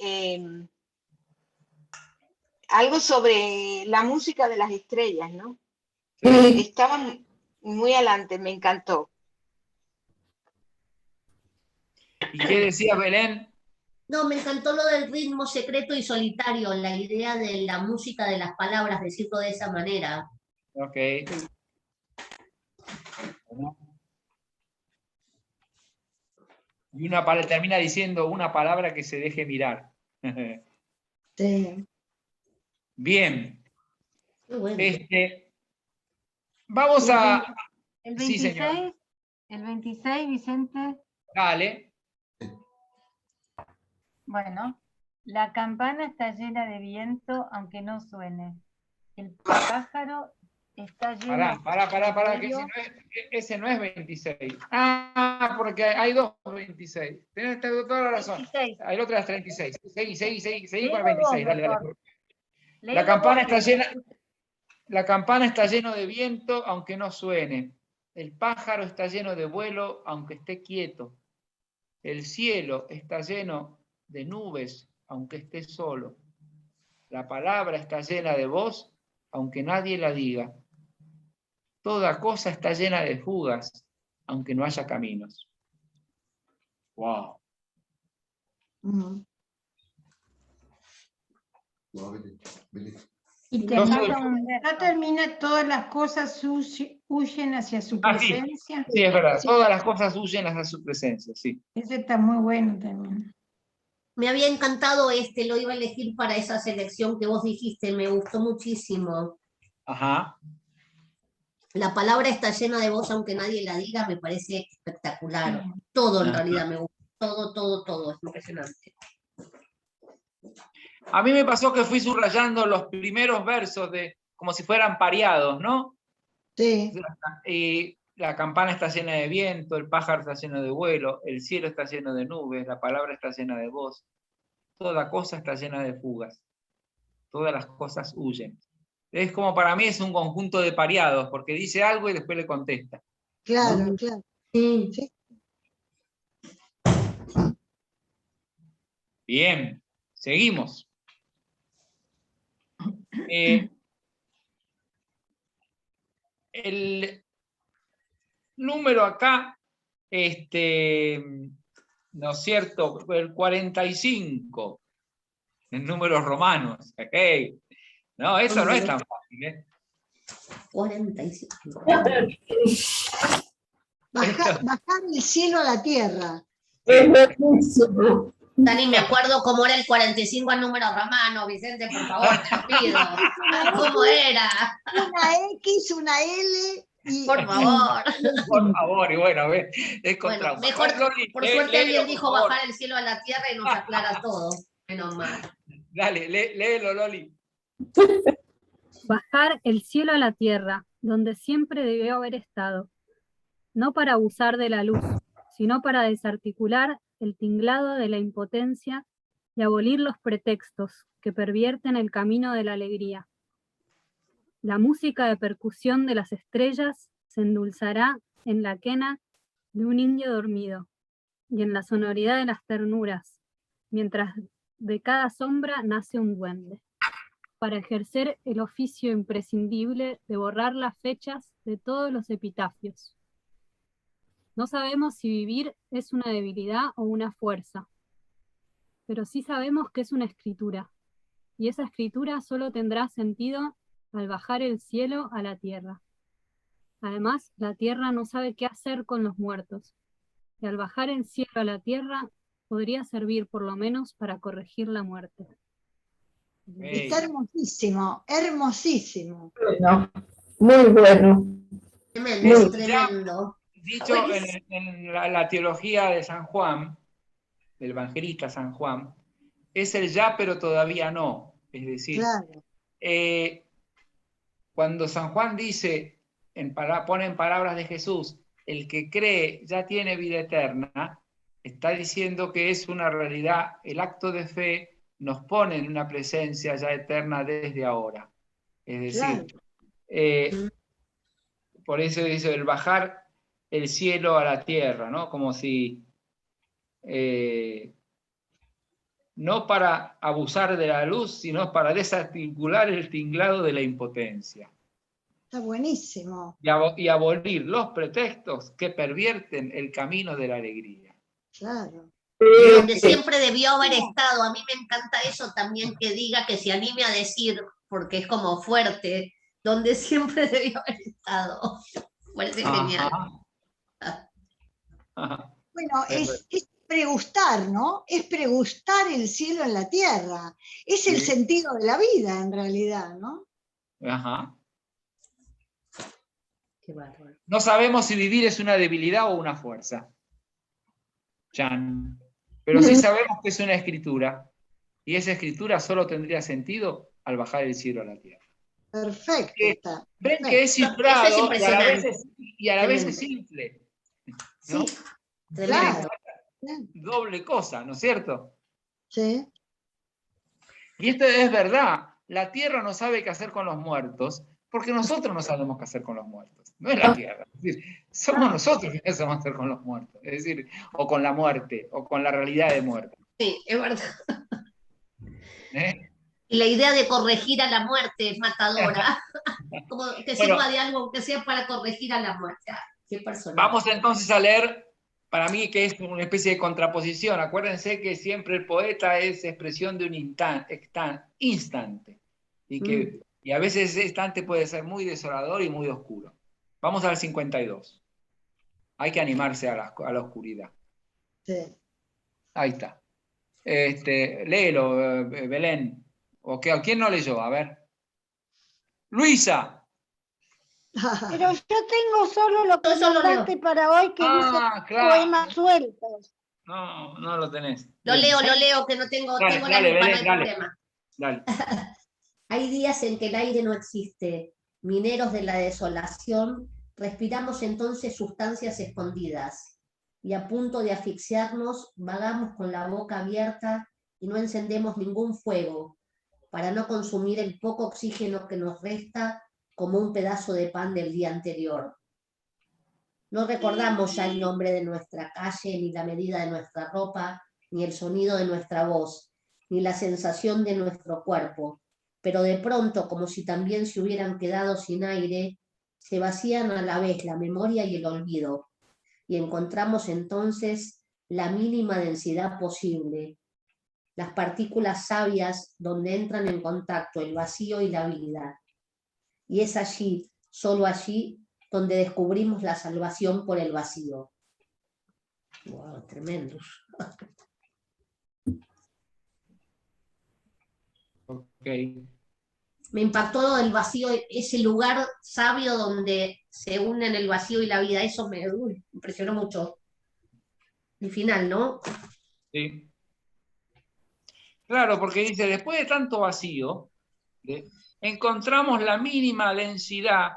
algo sobre la música de las estrellas, ¿no? Sí. Estaban muy adelante, me encantó. ¿Y qué decía Belén? No, me encantó lo del ritmo secreto y solitario, la idea de la música de las palabras, decirlo de esa manera. Ok. Y termina diciendo una palabra que se deje mirar. Sí. Bien. Qué bueno. Vamos a... El Sí, 26, señor. el 26, Vicente. Dale. Bueno, la campana está llena de viento, aunque no suene. El pájaro está lleno Pará, de que brillo. ese no es 26. Ah, porque hay dos 26. Tienes toda la razón. 26. El otro es 36. Seguí con el Léelo vos 26. Dale. mejor. La Léelo campana vos, está que- llena. La campana está lleno de viento, aunque no suene. El pájaro está lleno de vuelo, aunque esté quieto. El cielo está lleno de nubes, aunque esté solo. La palabra está llena de voz, aunque nadie la diga. Toda cosa está llena de fugas, aunque no haya caminos. Wow. Mm. Y le termina, falta un verso. no termina, todas las cosas huyen hacia su Sí, presencia. sí, es verdad. Todas las cosas huyen hacia su presencia, sí. Ese está muy bueno también. Me había encantado lo iba a elegir para esa selección que vos dijiste, me gustó muchísimo. Ajá. La palabra está llena de voz, aunque nadie la diga, me parece espectacular. Sí. Todo en Ajá. realidad me gusta, todo, es impresionante. A mí me pasó que fui subrayando los primeros versos como si fueran pareados, ¿no? Sí. Y la campana está llena de viento, el pájaro está lleno de vuelo, el cielo está lleno de nubes, la palabra está llena de voz, toda cosa está llena de fugas, todas las cosas huyen. Es como para mí es un conjunto de pareados, porque dice algo y después le contesta. Claro, ¿no? claro. Sí. Sí. Bien, seguimos. El número acá, ¿no es cierto? El 45, en números romanos. Okay. No, eso no es tan fácil, ¿eh? 45. Bajar el cielo a la tierra. Es buenísimo. Dani, me acuerdo cómo era el 45 al número romano, Vicente, por favor, te pido. ¿Cómo era? Una X, una L y... Por favor. Por favor, y bueno, es contra. Bueno, mejor, Loli, por suerte alguien léelo, dijo por favor. bajar el cielo a la tierra y nos aclara todo. Menos mal. Dale, léelo, Loli. Bajar el cielo a la tierra, donde siempre debió haber estado, no para abusar de la luz, sino para desarticular el tinglado de la impotencia y abolir los pretextos que pervierten el camino de la alegría. La música de percusión de las estrellas se endulzará en la quena de un indio dormido y en la sonoridad de las ternuras, mientras de cada sombra nace un duende, para ejercer el oficio imprescindible de borrar las fechas de todos los epitafios. No sabemos si vivir es una debilidad o una fuerza, pero sí sabemos que es una escritura, y esa escritura solo tendrá sentido al bajar el cielo a la tierra. Además, la tierra no sabe qué hacer con los muertos, y al bajar el cielo a la tierra podría servir por lo menos para corregir la muerte. Está hermosísimo, hermosísimo. Bueno, muy bueno. Tremendo, tremendo. Dicho en la teología de San Juan, del evangelista San Juan, es el ya pero todavía no. Es decir, Claro. Cuando San Juan dice, pone en palabras de Jesús, el que cree ya tiene vida eterna, está diciendo que es una realidad, el acto de fe nos pone en una presencia ya eterna desde ahora. Es decir, Claro. Por eso dice el bajar el cielo a la tierra, ¿no? Como si no para abusar de la luz, sino para desarticular el tinglado de la impotencia. Está buenísimo. Y abolir los pretextos que pervierten el camino de la alegría. Claro. Donde siempre debió haber estado. A mí me encanta eso también, que diga, que se anime a decir, porque es como fuerte, donde siempre debió haber estado. Parece genial. Bueno, pregustar, ¿no? Es pregustar el cielo en la tierra. Es el sentido de la vida, en realidad, ¿no? Ajá. Qué bárbaro. No sabemos si vivir es una debilidad o una fuerza. Chan. Pero sí sabemos que es una escritura. Y esa escritura solo tendría sentido al bajar el cielo a la tierra. Perfecto. Ven que es cifrado Eso es impresionante. y a la vez es simple. ¿no? Sí, Claro. Doble cosa, ¿no es cierto? Sí. Y esto es verdad. La tierra no sabe qué hacer con los muertos porque nosotros no sabemos qué hacer con los muertos. No es la tierra. Es decir, somos nosotros que no sabemos hacer con los muertos. Es decir, o con la muerte, o con la realidad de muerte. sí, es verdad. ¿Eh? Y la idea de corregir a la muerte es matadora. Como que sirva de algo que sea para corregir a la muerte. Qué personaje. Vamos entonces a leer, para mí que es una especie de contraposición. Acuérdense que siempre el poeta es expresión de un instante. Y a veces ese instante puede ser muy desolador y muy oscuro. Vamos al 52. Hay que animarse a la oscuridad. Sí. Ahí está. Léelo, Belén. ¿Quién no leyó? A ver. Luisa. Pero yo tengo solo lo que mandaste para hoy, que dice claro. poemas sueltos. No, no lo tenés. Lo leo, que no tengo, Dale, tengo dale, la lupa, Belén, no hay dale. problema. Dale. Hay días en que el aire no existe, mineros de la desolación, respiramos entonces sustancias escondidas, y a punto de asfixiarnos, vagamos con la boca abierta y no encendemos ningún fuego, para no consumir el poco oxígeno que nos resta como un pedazo de pan del día anterior. No recordamos ya el nombre de nuestra calle, ni la medida de nuestra ropa, ni el sonido de nuestra voz, ni la sensación de nuestro cuerpo, pero de pronto, como si también se hubieran quedado sin aire, se vacían a la vez la memoria y el olvido, y encontramos entonces la mínima densidad posible, las partículas sabias donde entran en contacto el vacío y la vida. Y es allí, solo allí, donde descubrimos la salvación por el vacío. Wow, tremendo. Okay. Me impactó el vacío, ese lugar sabio donde se unen el vacío y la vida. Eso me impresionó mucho. El final, ¿no? Sí. Claro, porque dice, después de tanto vacío, encontramos la mínima densidad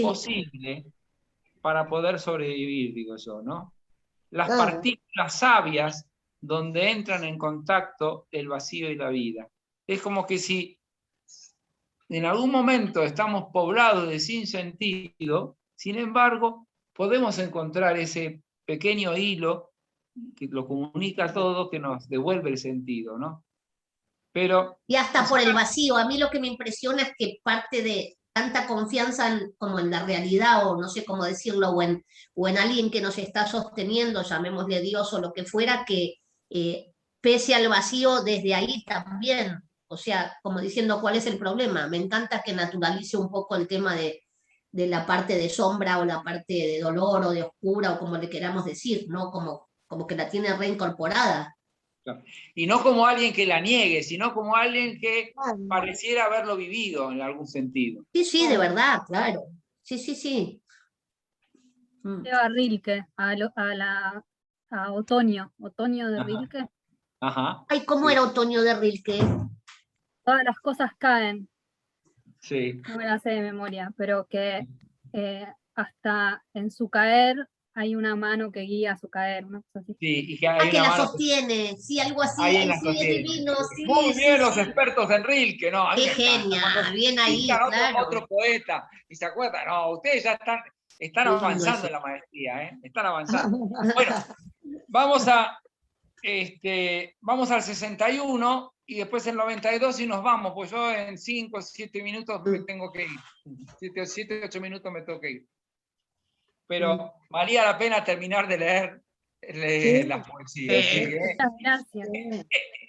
posible para poder sobrevivir, digo yo, ¿no? Las partículas sabias donde entran en contacto el vacío y la vida. Es como que si en algún momento estamos poblados de sinsentido, sin embargo, podemos encontrar ese pequeño hilo que lo comunica todo, que nos devuelve el sentido, ¿no? Pero, y hasta por el vacío. A mí lo que me impresiona es que parte de tanta confianza como en la realidad, o no sé cómo decirlo, o en alguien que nos está sosteniendo, llamémosle Dios o lo que fuera, que pese al vacío desde ahí también, o sea, como diciendo cuál es el problema. Me encanta que naturalice un poco el tema de la parte de sombra o la parte de dolor o de oscura o como le queramos decir, ¿no? Como que la tiene reincorporada. Y no como alguien que la niegue, sino como alguien que pareciera haberlo vivido en algún sentido. Sí, sí, de verdad, claro. Sí, sí, sí. Lleva a Rilke, a Otoño de Rilke. Ajá. Ay, ¿cómo era Otoño de Rilke? Todas las cosas caen. Sí. No me la sé de memoria, pero que hasta en su caer hay una mano que guía a su caer, una cosa así. Sí, y que hay que una la mano sostiene, sí, algo así, ahí ahí la sí sostiene. es divino, sí. Muy bien sí, los sí. expertos en Rilke, ¿no? Qué genial, bien ahí, claro. Otro poeta, y se acuerdan, no, ustedes ya están avanzando en la maestría, ¿eh? Están avanzando. Bueno, vamos al 61 y después el 92 y nos vamos, pues yo en 5 o 7 minutos me tengo que ir. 7 o 8 minutos me tengo que ir. Pero valía la pena terminar de leer las poesías. Muchas gracias.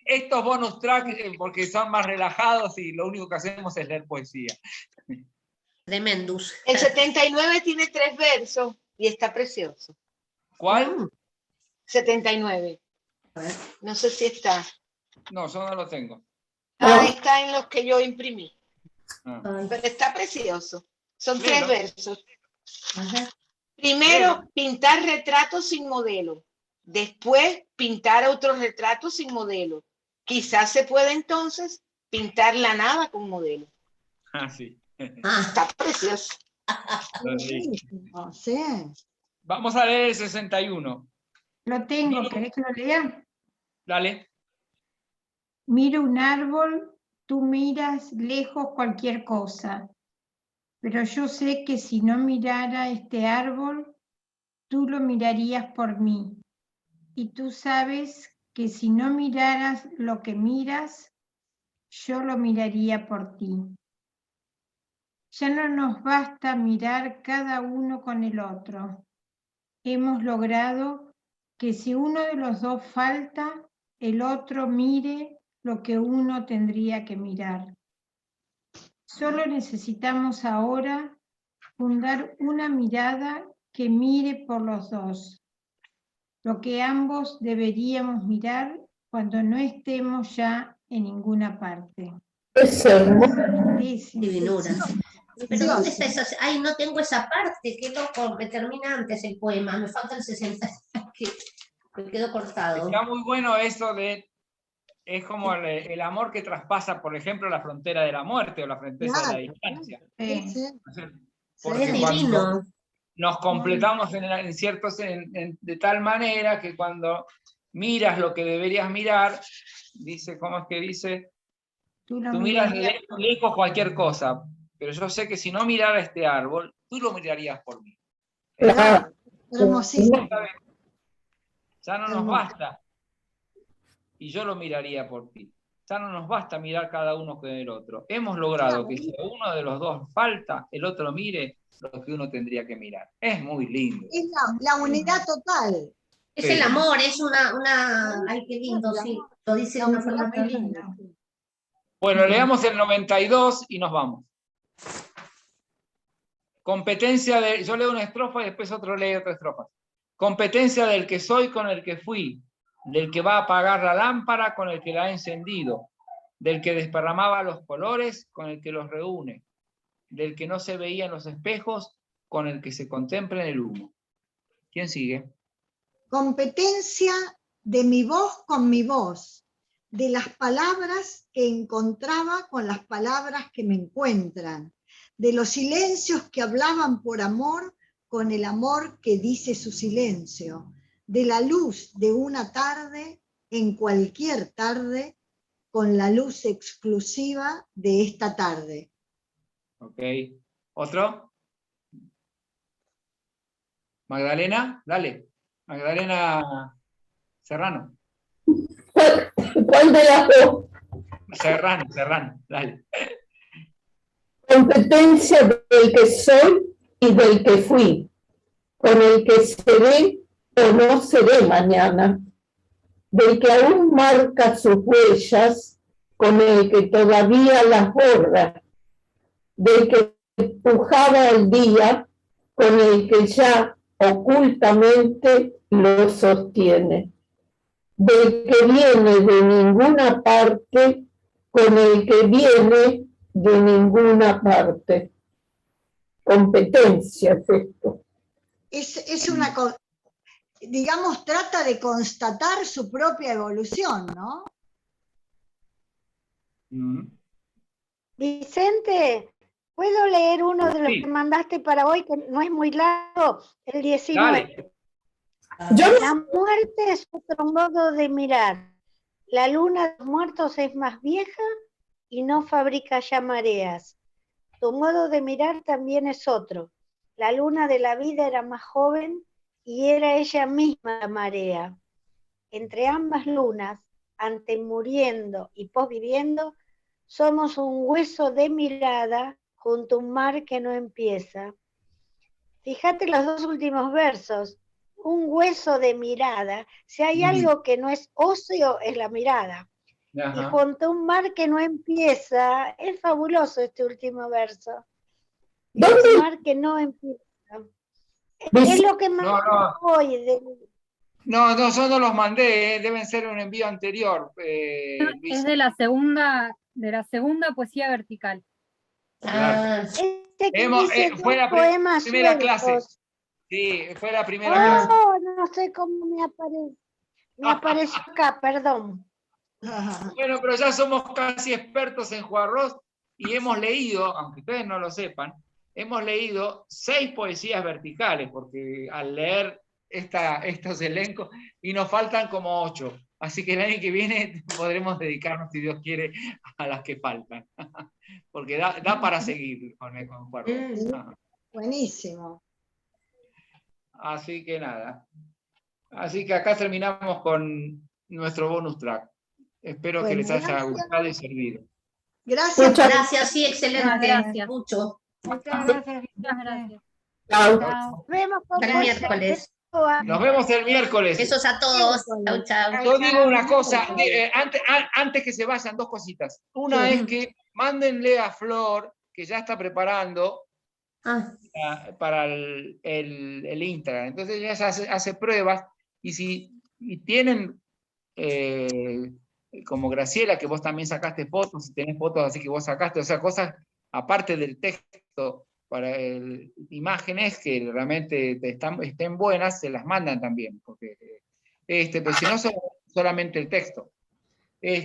Estos bonus tracks, porque son más relajados y lo único que hacemos es leer poesía. Tremendus. El 79 tiene 3 versos y está precioso. ¿Cuál? 79. No sé si está. No, yo no lo tengo. Está en los que yo imprimí. Ah. Pero está precioso. Son Léelo. 3 versos. Primero, pintar retratos sin modelo. Después, pintar otros retratos sin modelo. Quizás se pueda entonces pintar la nada con modelo. Ah, sí. Está precioso. Sí. Vamos a leer el 61. Lo tengo, ¿querés que lo lea? Dale. Miro un árbol, tú miras lejos cualquier cosa, pero yo sé que si no mirara este árbol, tú lo mirarías por mí. Y tú sabes que si no miraras lo que miras, yo lo miraría por ti. Ya no nos basta mirar cada uno con el otro. Hemos logrado que si uno de los dos falta, el otro mire lo que uno tendría que mirar. Solo necesitamos ahora fundar una mirada que mire por los dos, lo que ambos deberíamos mirar cuando no estemos ya en ninguna parte. Es hermoso. Divinura. Pero ¿dónde está esa? Ay, no tengo esa parte, qué loco, me termina antes el poema, me falta el 60, que me quedo cortado. Está muy bueno eso de, es como el amor que traspasa, por ejemplo, la frontera de la muerte o la frontera de la distancia. Porque Es cuando divino. nos completamos de tal manera que cuando miras lo que deberías mirar, dice, ¿cómo es que dice? Tú miras lejos cualquier cosa, pero yo sé que si no mirara este árbol, tú lo mirarías por mí. Claro, hermosísimo. Ya no nos basta. Y yo lo miraría por ti. Ya no nos basta mirar cada uno con el otro. Hemos logrado que si a uno de los dos falta, el otro mire lo que uno tendría que mirar. Es muy lindo. Es la unidad total. Es el amor, es una... Ay, qué lindo, sí. Lo dice de una forma muy linda. Bueno, leamos el 92 y nos vamos. Competencia de... Yo leo una estrofa y después otro lee otra estrofa. Competencia del que soy con el que fui, del que va a apagar la lámpara con el que la ha encendido, del que desparramaba los colores con el que los reúne, del que no se veía en los espejos con el que se contempla en el humo. ¿Quién sigue? Competencia de mi voz con mi voz, de las palabras que encontraba con las palabras que me encuentran, de los silencios que hablaban por amor con el amor que dice su silencio, de la luz de una tarde en cualquier tarde con la luz exclusiva de esta tarde. Ok. ¿Otro? Magdalena, dale. Magdalena Serrano. ¿Cuál de las dos? Serrano, dale. Competencia del que soy y del que fui, con el que seré o no seré mañana, del que aún marca sus huellas, con el que todavía las borra, del que empujaba el día, con el que ya ocultamente lo sostiene, del que viene de ninguna parte, con el que viene de ninguna parte. Competencia es esto. Es una, digamos, trata de constatar su propia evolución, ¿no? Vicente, ¿puedo leer uno de los que mandaste para hoy, que no es muy largo? El 19. Dale. La muerte es otro modo de mirar. La luna de los muertos es más vieja y no fabrica ya mareas. Tu modo de mirar también es otro. La luna de la vida era más joven y era ella misma la marea. Entre ambas lunas, antemuriendo y posviviendo, somos un hueso de mirada junto a un mar que no empieza. Fíjate los dos últimos versos. Un hueso de mirada. Si hay algo que no es óseo, es la mirada. Ajá. Y junto a un mar que no empieza, es fabuloso este último verso. Un mar que no empieza. Es lo que más hoy. No, yo no los mandé, deben ser un envío anterior. Luisa. Es de la segunda poesía vertical. Claro. Fue la primera clase. Sí, fue la primera clase. No sé cómo me aparece. Me apareció acá, perdón. Bueno, pero ya somos casi expertos en Juarros y hemos leído, aunque ustedes no lo sepan, hemos leído 6 poesías verticales, porque al leer estos elencos, y nos faltan como 8. Así que el año que viene podremos dedicarnos, si Dios quiere, a las que faltan. Porque da para seguir con Juarros. Buenísimo. Así que nada. Así que acá terminamos con nuestro bonus track. Espero que les haya gustado y servido. Gracias. Muchas gracias, sí, excelente. Gracias. Mucho. Muchas gracias. Muchas gracias. Nos vemos Hasta el miércoles. Nos vemos el miércoles. Besos a todos. Chau, chau. Yo digo una cosa, antes que se vayan, 2 cositas. Una es que mándenle a Flor, que ya está preparando para el Instagram. Entonces ella hace pruebas, y si tienen, como Graciela, que vos también sacaste fotos, si tenés fotos así que vos sacaste, o sea, cosas aparte del texto, para imágenes que realmente estén buenas, se las mandan también, porque pero si no, solamente el texto. La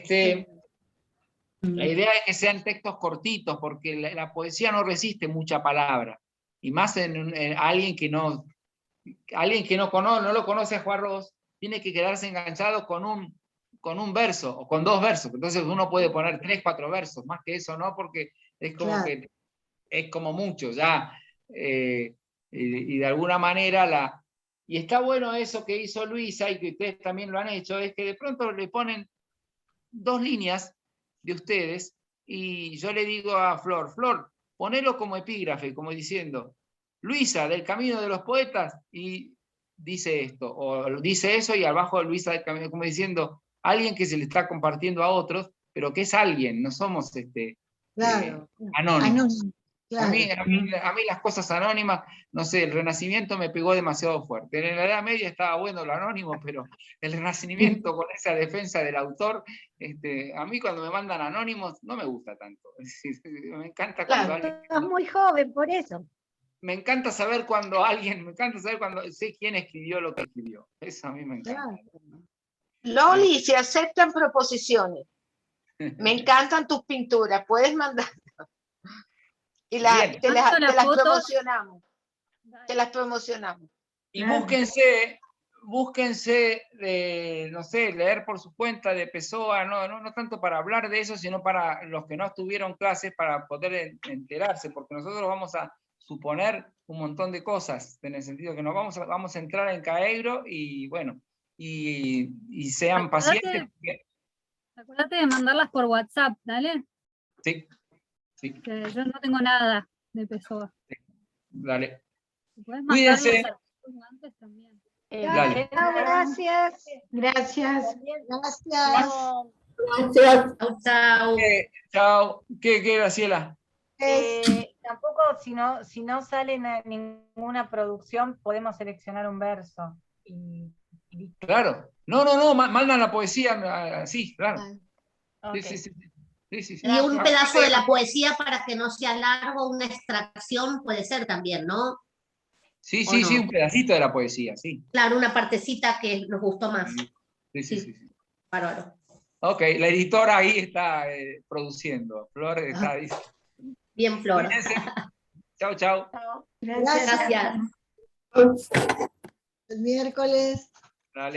idea es que sean textos cortitos, porque la poesía no resiste mucha palabra, y más en alguien que no lo conoce a Juarros, tiene que quedarse enganchado con un verso, o con 2 versos. Entonces uno puede poner 3, 4 versos, más que eso no, porque es como que es como mucho ya, y de alguna manera y está bueno eso que hizo Luisa, y que ustedes también lo han hecho, es que de pronto le ponen 2 líneas de ustedes, y yo le digo a Flor, ponelo como epígrafe, como diciendo, Luisa del Camino de los Poetas, y dice esto, o dice eso, y abajo Luisa del Camino, como diciendo, alguien que se le está compartiendo a otros, pero que es alguien, no somos anónimos. Claro. A mí las cosas anónimas, no sé, el Renacimiento me pegó demasiado fuerte. En la Edad Media estaba bueno lo anónimo, pero el Renacimiento, con esa defensa del autor, a mí cuando me mandan anónimos no me gusta tanto. Es decir, me encanta cuando alguien... Sos muy joven, por eso. Me encanta saber cuando sé quién escribió lo que escribió. Eso a mí me encanta. Loli, se aceptan proposiciones. Me encantan tus pinturas, puedes mandar. Y te las promocionamos. Te las promocionamos. Y búsquense no sé, leer por su cuenta de Pessoa, no tanto para hablar de eso, sino para los que no estuvieron clases, para poder enterarse, porque nosotros vamos a suponer un montón de cosas, en el sentido que nos vamos a entrar en Caegro, y bueno, y sean pacientes. Acuérdate de mandarlas por WhatsApp, ¿dale? Sí. Que yo no tengo nada de Pessoa. Dale. Cuídense. Dale. Gracias. Gracias. Chao. ¿Qué, Graciela? Tampoco, si no sale ninguna producción, podemos seleccionar un verso. Claro. No, mandan la poesía, sí, claro. Okay. Sí. Y un pedazo de la poesía para que no sea largo, una extracción puede ser también, ¿no? Sí, un pedacito de la poesía, sí. Claro, una partecita que nos gustó más. Sí. Bárbaro. Ok, la editora ahí está produciendo. Flor está diciendo. Bien, Flor. Chao. Gracias. El miércoles. Dale.